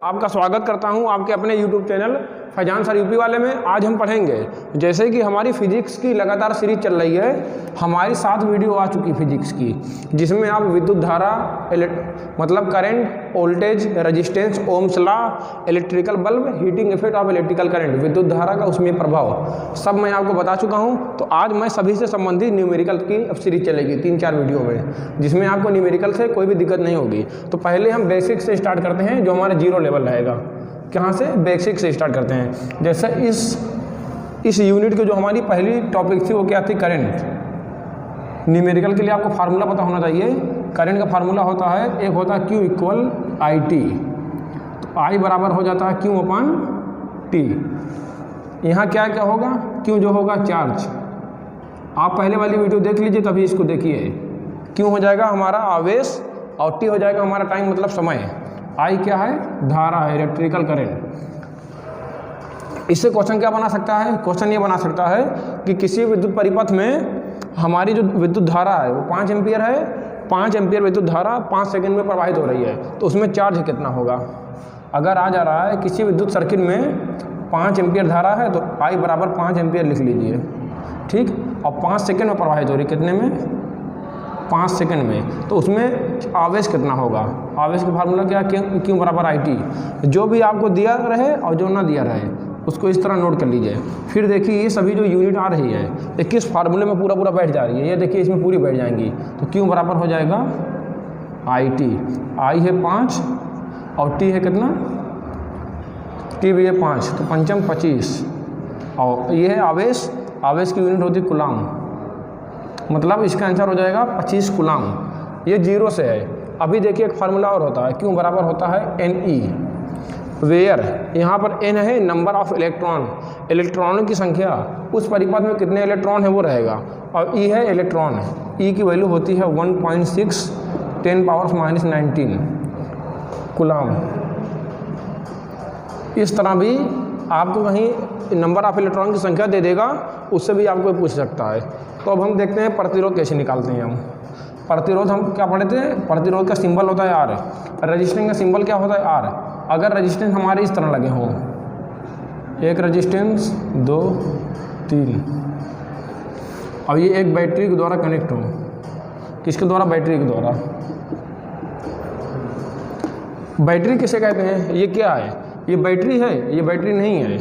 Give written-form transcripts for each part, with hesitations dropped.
आपका स्वागत करता हूं आपके अपने YouTube channel Faizan sir UP वाले में। आज हम पढ़ेंगे, जैसे कि हमारी फिजिक्स की लगातार सीरीज चल रही है, हमारी 7 वीडियो आ चुकी फिजिक्स की, जिसमें आप विद्युत धारा, मतलब current, voltage, resistance, Ohm's law, electrical bulb, heating effect of electrical current, विद्युत धारा का उसमें प्रभाव, सब मैं आपको बता चुका हूं। तो आज मैं सभी से संबंधित न्यूमेरिकल की अब सीरीज चलेगी 3-4 वीडियो में, जिसमें आपको न्यूमेरिकल से कोई भी दिक्कत नहीं होगी। तो पहले हम बेसिक से स्टार्ट करते हैं, जो हमारा 0 लेवल रहेगा। कहाँ से? बेसिक से स्टार्ट करते हैं। जैसे इस यूनिट की जो हमारी पहली टॉपिक थी वो क्या थी? करंट। न्यूमेरिकल के लिए आपको फार्मूला पता होना चाहिए। करंट का फार्मूला होता है, एक होता है Q इक्वल IT, तो I बराबर हो जाता है Q अपॉन T। यहाँ क्या क्या होगा? Q जो होगा चार्ज, आप पहले वाली वीडियो देख लीजिए, तभी इसको देखिए। Q हो जाएगा हमारा आवेश और T हो जाएगा हमारा टाइम, मतलब समय। I क्या है? धारा है, इलेक्ट्रिकल करंट। इससे क्वेश्चन क्या बना सकता है? क्वेश्चन ये बना सकता है कि किसी विद्युत परिपथ में हमारी जो विद्युत धारा है वो 5 एम्पियर है, 5 एम्पियर विद्युत धारा 5 सेकंड में प्रवाहित हो रही है, तो उसमें चार्ज कितना होगा? अगर आ जा रहा है किसी विद्युत सर्किट में 5 एम्पियर धारा है, तो I बराबर 5 एम्पियर लिख लीजिए, ठीक। और 5 सेकंड में प्रवाहित हो रही, कितने में? 5 सेकंड में, तो उसमें आवेश कितना होगा? आवेश का फार्मूला क्या? Q बराबर IT। जो भी आपको दिया रहे और जो ना दिया रहे उसको इस तरह नोट कर लीजिए। फिर देखिए ये सभी जो यूनिट आ रही है ये किस फार्मूले में पूरा बैठ जा रही है, ये देखिए इसमें पूरी बैठ जाएंगी। तो Q बराबर हो जाएगा IT। I है 5 और T है कितना? T भी है 5, तो 5 25। और ये है आवेश, आवेश की यूनिट होती है कूलाम, मतलब इसका आंसर हो जाएगा 25 कूलाम। ये 0 से है। अभी देखिए एक फार्मूला और होता है, Q बराबर होता है NE, वेयर, यहाँ पर N है नंबर ऑफ इलेक्ट्रॉन, इलेक्ट्रॉनों की संख्या, उस परिपथ में कितने इलेक्ट्रॉन है वो रहेगा। और E है इलेक्ट्रॉन, E की वैल्यू होती है 1.6 10⁻⁻19 कूलाम। इस तरह भी आपको कहीं नंबर ऑफ इलेक्ट्रॉन की संख्या दे देगा, उससे भी आपको पूछ सकता है। तो अब हम देखते हैं प्रतिरोध कैसे निकालते हैं हम। प्रतिरोध हम क्या पढ़े थे? प्रतिरोध का सिंबल होता है R, रेजिस्टेंस का सिंबल क्या होता है R। अगर रेजिस्टेंस हमारे इस तरह लगे हों, एक रेजिस्टेंस 2 3, और ये एक बैटरी के द्वारा कनेक्ट हो, किसके द्वारा? बैटरी के द्वारा। बैटरी किसे कहते हैं? ये क्या है? ये बैटरी है? ये बैटरी नहीं है,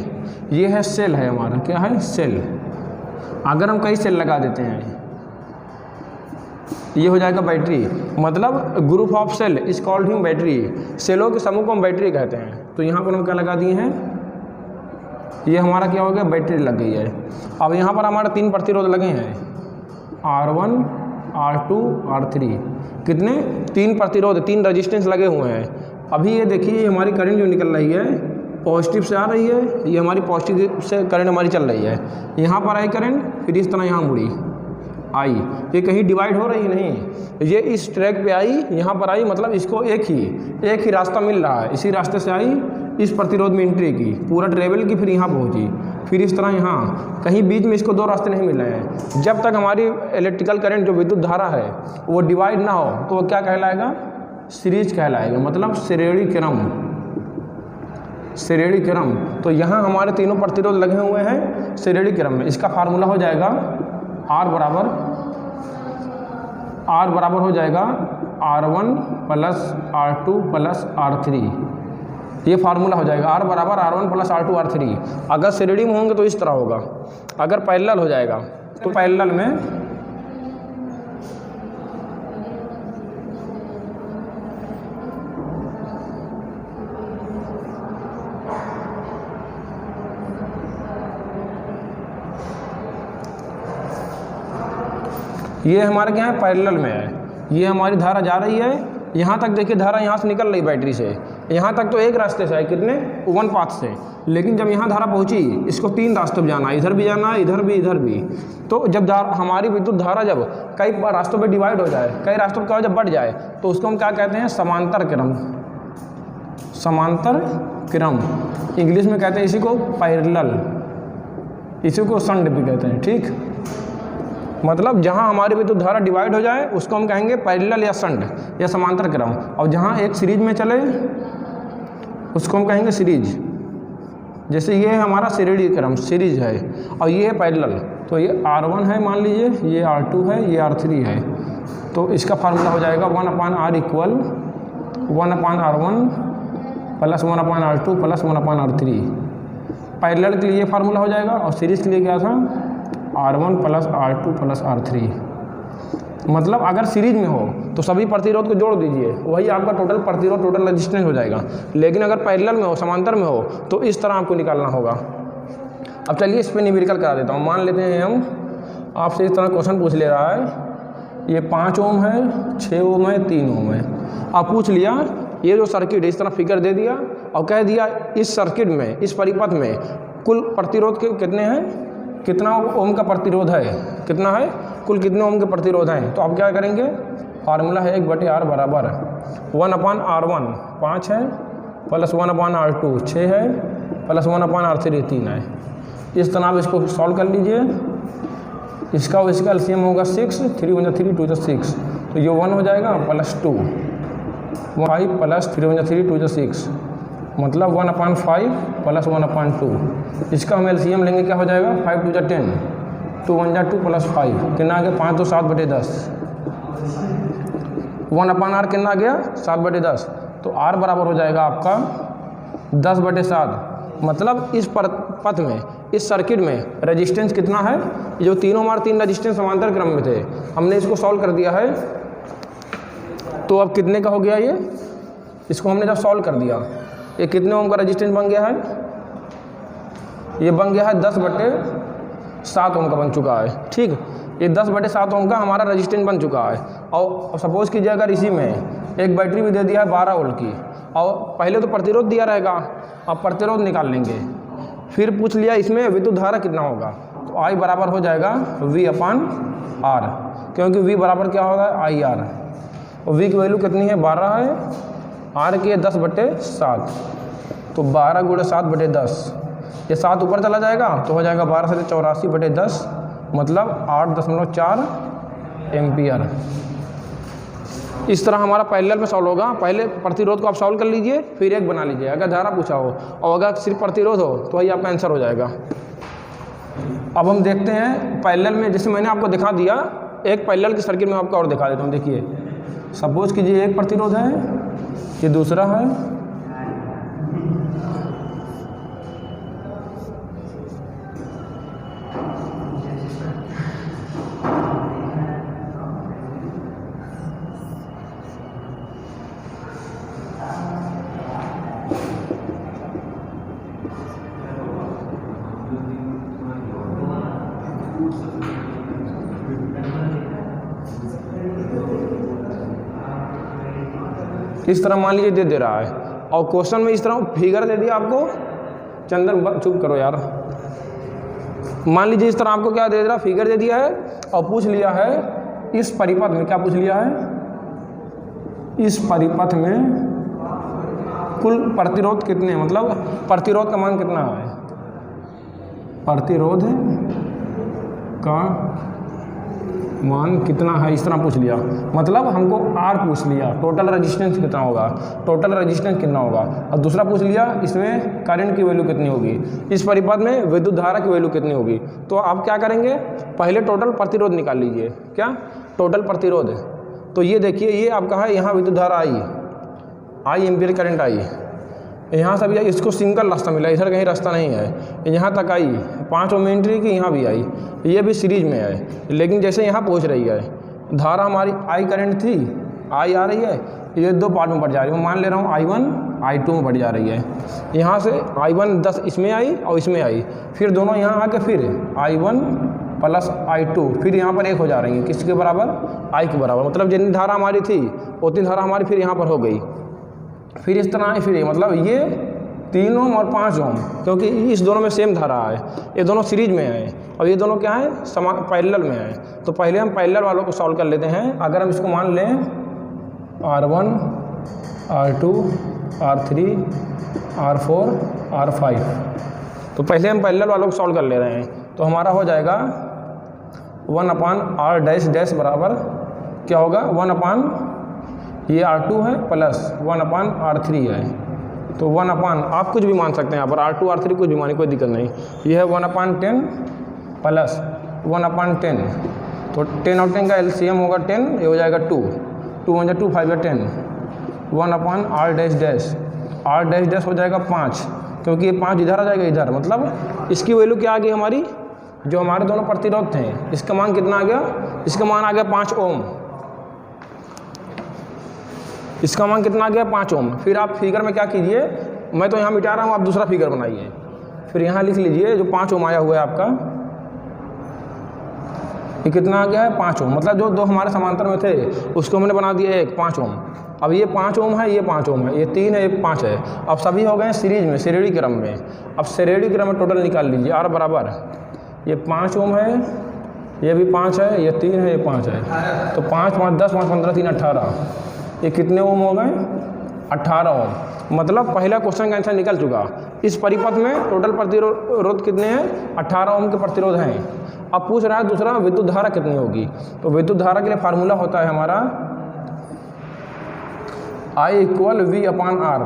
ये है सेल है हमारा। क्या है? सेल। अगर हम कई सेल लगा देते हैं, ये हो जाएगा बैटरी, मतलब group of cell is called him battery. सेलों के समूह को हम बैटरी कहते हैं। तो यहाँ पर हम क्या लगा दिए हैं? ये हमारा क्या हो गया? बैटरी लग गई है। अब यहाँ पर हमारे 3 प्रतिरोध लगे हैं, R1 R2 R3। कितने? 3 प्रतिरोध, 3 रेजिस्टेंस लगे हुए हैं। अभी ये देखिए हमारी करंट जो निकल रही है पॉजिटिव से आ रही है, ये हमारी पॉजिटिव से करंट हमारी चल रही है। यहाँ पर आई करंट, फिर इस तरह यहाँ मुड़ी आई, ये कहीं डिवाइड हो रही नहीं, ये इस ट्रैक पे आई, यहाँ पर आई, मतलब इसको एक ही रास्ता मिल रहा है। इसी रास्ते से आई, इस प्रतिरोध में एंट्री की, पूरा ट्रेवल की, फिर यहाँ पहुँची, फिर इस तरह यहाँ, कहीं बीच में इसको 2 रास्ते नहीं मिल रहे हैं। जब तक हमारी इलेक्ट्रिकल करंट जो विद्युत धारा है वो डिवाइड ना हो, तो वो क्या कहलाएगा? सीरीज कहलाएगा, मतलब श्रेणी क्रम, श्रेणी क्रम। तो यहाँ हमारे तीनों प्रतिरोध लगे हुए हैं श्रेणी क्रम में। इसका फार्मूला हो जाएगा R बराबर हो जाएगा R1 plus R2 plus R3। ये फार्मूला हो जाएगा R बराबर R1 प्लस R2 R3। अगर श्रेणी में होंगे तो इस तरह होगा, अगर पैरेलल हो जाएगा तो पैरेलल में ये हमारे क्या है? पैरेलल में है। ये हमारी धारा जा रही है, यहाँ तक देखिए धारा यहाँ से निकल रही बैटरी से, यहाँ तक तो एक रास्ते से है, कितने? 1 पाथ से। लेकिन जब यहाँ धारा पहुँची, इसको 3 रास्तों पर जाना, इधर भी जाना, इधर भी। तो जब हमारी विद्युत धारा जब कई रास्तों पर डिवाइड हो जाए, कई रास्तों पर जब बढ़ जाए, तो उसको हम क्या कहते हैं? समांतर क्रम। समांतर क्रम इंग्लिश में कहते हैं इसी को पैरेलल, इसी को शंट भी कहते हैं, ठीक। मतलब जहाँ हमारी विद्युत धारा डिवाइड हो जाए उसको हम कहेंगे पैरेलल या शंट या समांतर क्रम, और जहाँ एक सीरीज में चले उसको हम कहेंगे सीरीज। जैसे ये हमारा श्रेणी क्रम सीरीज है और ये है पैरेलल, तो ये R1 है मान लीजिए, ये R2 है, ये R3 है, तो इसका फार्मूला हो जाएगा 1/R equal 1/R1 plus 1/R2 plus 1/R3। Parallel के लिए ये फार्मूला हो जाएगा और सीरीज़ के लिए क्या था R1 plus R2 plus R3। मतलब अगर सीरीज में हो तो सभी प्रतिरोध को जोड़ दीजिए, वही आपका टोटल प्रतिरोध टोटल रेजिस्टेंस हो जाएगा। लेकिन अगर पैरेलल में हो समांतर में हो तो इस तरह आपको निकालना होगा। अब चलिए इस पर न्यूमेरिकल करा देता हूँ। मान लेते हैं हम आपसे इस तरह क्वेश्चन पूछ ले रहा है, ये 5 ओम है, 6 ओम है, 3 ओम है। आप पूछ लिया ये जो सर्किट है इस तरह फिगर दे दिया और कह दिया इस सर्किट में इस परिपथ में कुल प्रतिरोध के कितने हैं, कितना ओम का प्रतिरोध है, कितना है कुल कितने ओम के प्रतिरोध हैं। तो आप क्या करेंगे, फार्मूला है 1/R बराबर 1/R1 5 है प्लस 1/R2 6 है प्लस 1/R3 3 है। इस तरह आप इसको सॉल्व कर लीजिए। इसका एलसीएम होगा 6, 3 × 3 2 6, तो ये 1 हो जाएगा प्लस 2 5 प्लस 3 × 3 2 6, मतलब 1/5 प्लस 1/2। इसका हम एलसीएम लेंगे, क्या हो जाएगा 5 × 2 = 10, 2 × 1 = 2 प्लस 5 कितना आ गया 5 तो 7/10। 1/R कितना आ गया 7/10, तो R बराबर हो जाएगा आपका 10/7। मतलब इस पथ में इस सर्किट में रेजिस्टेंस कितना है, जो तीनों हमारे 3 रेजिस्टेंस समांतर क्रम में थे, हमने इसको सॉल्व कर दिया है। तो अब कितने का हो गया ये, इसको हमने जब सॉल्व कर दिया ये कितने ओम का रेजिस्टेंस बन गया है, ये बन गया है 10/7 ओम का बन चुका है। ठीक, ये 10/7 ओम का हमारा रेजिस्टेंस बन चुका है। और सपोज़ कीजिए अगर इसी में एक बैटरी भी दे दिया है 12 वोल्ट की, और पहले तो प्रतिरोध दिया रहेगा, अब प्रतिरोध निकाल लेंगे। फिर पूछ लिया इसमें विद्युत धारा कितना होगा, तो I बराबर हो जाएगा V/R, क्योंकि V बराबर क्या होगा IR, और V की वैल्यू कितनी है 12 है, R की है 10/7, तो 12 × 7/10, ये 7 ऊपर चला जाएगा तो हो जाएगा 12 से 84/10, मतलब 8.4 एम्पियर। इस तरह हमारा पैरेलल में सॉल्व होगा। पहले प्रतिरोध को आप सॉल्व कर लीजिए, फिर एक बना लीजिए। अगर धारा पूछा हो और अगर सिर्फ प्रतिरोध हो तो वही आपका आंसर हो जाएगा। अब हम देखते हैं पैरेलल में, जैसे मैंने आपको दिखा दिया, एक पैरेलल के सर्किट में आपको और दिखा देता हूँ। देखिए सपोज कीजिए एक प्रतिरोध है, ये दूसरा है, इस तरह मान लीजिए दे रहा है, और क्वेश्चन में इस तरह फिगर दे दिया आपको। चंदन चुप करो यार। मान लीजिए इस तरह आपको क्या दे रहा, फिगर दे दिया है और पूछ लिया है इस परिपथ में, क्या पूछ लिया है, इस परिपथ में कुल प्रतिरोध कितने, मतलब प्रतिरोध का मान कितना है, प्रतिरोध का मान कितना है, इस तरह पूछ लिया। मतलब हमको R पूछ लिया, टोटल रेजिस्टेंस कितना होगा, टोटल रेजिस्टेंस कितना होगा। और दूसरा पूछ लिया इसमें करंट की वैल्यू कितनी होगी, इस परिपथ में विद्युत धारा की वैल्यू कितनी होगी। तो आप क्या करेंगे, पहले टोटल प्रतिरोध निकाल लीजिए। क्या टोटल प्रतिरोध, तो ये देखिए ये आपका है, यहाँ विद्युत धारा आई एम्पियर करंट आई, यहाँ से भी आई, इसको सिंगल रास्ता मिला, इधर कहीं रास्ता नहीं है, यहाँ तक आई 5 ओम एंट्री की, यहाँ भी आई, ये भी सीरीज में है। लेकिन जैसे यहाँ पहुँच रही है धारा हमारी आई करंट थी, आई आ रही है, ये 2 पार्ट में बढ़ जा रही है। मैं मान ले रहा हूँ I1 I2 में बढ़ जा रही है। यहाँ से I1 10 इसमें आई और इसमें आई, फिर दोनों यहाँ आके फिर I1 प्लस I2, फिर यहाँ पर एक हो जा रही है, किसके बराबर, I के बराबर। मतलब जितनी धारा हमारी थी उतनी धारा हमारी फिर यहाँ पर हो गई। फिर इस तरह फिर ये, मतलब ये 3 ओम और 5 ओम, क्योंकि इस दोनों में सेम धारा है, ये दोनों सीरीज में है और ये दोनों क्या है, पैरेलल में है। तो पहले हम पैरेलल वालों को सॉल्व कर लेते हैं। अगर हम इसको मान लें R1 R2 R3 R4 R5, तो पहले हम पैरेलल वालों को सॉल्व कर ले रहे हैं। तो हमारा हो जाएगा 1/R डैश बराबर क्या होगा, 1/, ये R2 है प्लस 1/R3 है, तो 1/, आप कुछ भी मान सकते हैं यहाँ पर, R2 R3 कुछ भी मानिए, कोई दिक्कत नहीं। ये है 1/10 प्लस 1/10, तो 10 और 10 का LCM होगा 10, ये हो जाएगा 2, 2 1 2 5 10, 1/r डैश हो जाएगा 5, क्योंकि ये 5 इधर आ जाएगा इधर, मतलब इसकी वैल्यू क्या आ गई हमारी, जो हमारे दोनों प्रतिरोध थे, इसका मान कितना आ गया, इसका मान आ गया 5 ओम, इसका मान कितना आ गया 5 ओम। फिर आप फिगर में क्या कीजिए, मैं तो यहाँ मिटा रहा हूँ, आप दूसरा फिगर बनाइए, फिर यहाँ लिख लीजिए जो 5 ओम आया हुआ है आपका, ये कितना आ गया है 5 ओम, मतलब जो दो हमारे समांतर में थे उसको हमने बना दिया एक 5 ओम। अब ये 5 ओम है, ये 5 ओम है, ये 3 है, ये 5 है, अब सभी हो गए सीरीज में, श्रेणी क्रम में। अब श्रेणी क्रम में टोटल निकाल लीजिए, R बराबर ये 5 ओम है, ये भी 5 है, ये 3 है, ये 5 है, तो 5 5 10 5 15 3 18, ये कितने ओम हो गए 18 ओम। मतलब पहला क्वेश्चन का आंसर निकल चुका। इस परिपथ में टोटल प्रतिरोध कितने हैं, 18 ओम के प्रतिरोध हैं। अब पूछ रहा है दूसरा विद्युत धारा कितनी होगी, तो विद्युत धारा के लिए फार्मूला होता है हमारा I = V/R।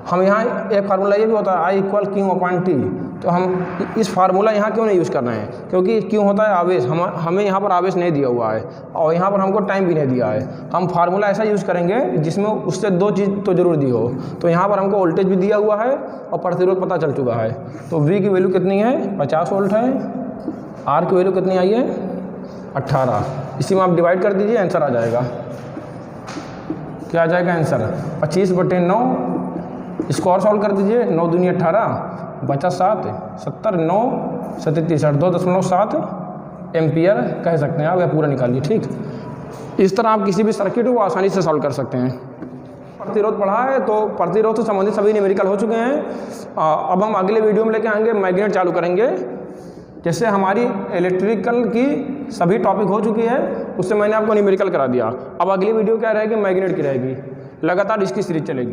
हम यहाँ एक फार्मूला ये भी होता है I = Q/T, तो हम इस फार्मूला यहाँ क्यों नहीं यूज़ कर रहे हैं, क्योंकि क्यों होता है आवेश, हमें यहाँ पर आवेश नहीं दिया हुआ है और यहाँ पर हमको टाइम भी नहीं दिया है। हम फार्मूला ऐसा यूज़ करेंगे जिसमें उससे दो चीज़ तो जरूर दी हो, तो यहाँ पर हमको वोल्टेज भी दिया हुआ है और प्रतिरोध पता चल चुका है। तो V की वैल्यू कितनी है 50 वोल्ट है, R की वैल्यू कितनी आई है 18, इसी में आप डिवाइड कर दीजिए, आंसर आ जाएगा। क्या आ जाएगा आंसर 25/9, इसको और सॉल्व कर दीजिए, 9 दूनी 18, बचा 7, 70 9 37 2.7 एम्पियर कह सकते हैं आप, या पूरा निकालिए। ठीक, इस तरह आप किसी भी सर्किट को आसानी से सॉल्व कर सकते हैं। प्रतिरोध पढ़ा है तो प्रतिरोध से संबंधित सभी न्यूमेरिकल हो चुके हैं। अब हम अगले वीडियो में लेके आएंगे, मैग्नेट चालू करेंगे। जैसे हमारी इलेक्ट्रिकल की सभी टॉपिक हो चुकी है, उससे मैंने आपको न्यूमेरिकल करा दिया। अब अगली वीडियो क्या रहेगी, मैग्नेट की रहेगी, लगातार इसकी सीरीज चलेगी।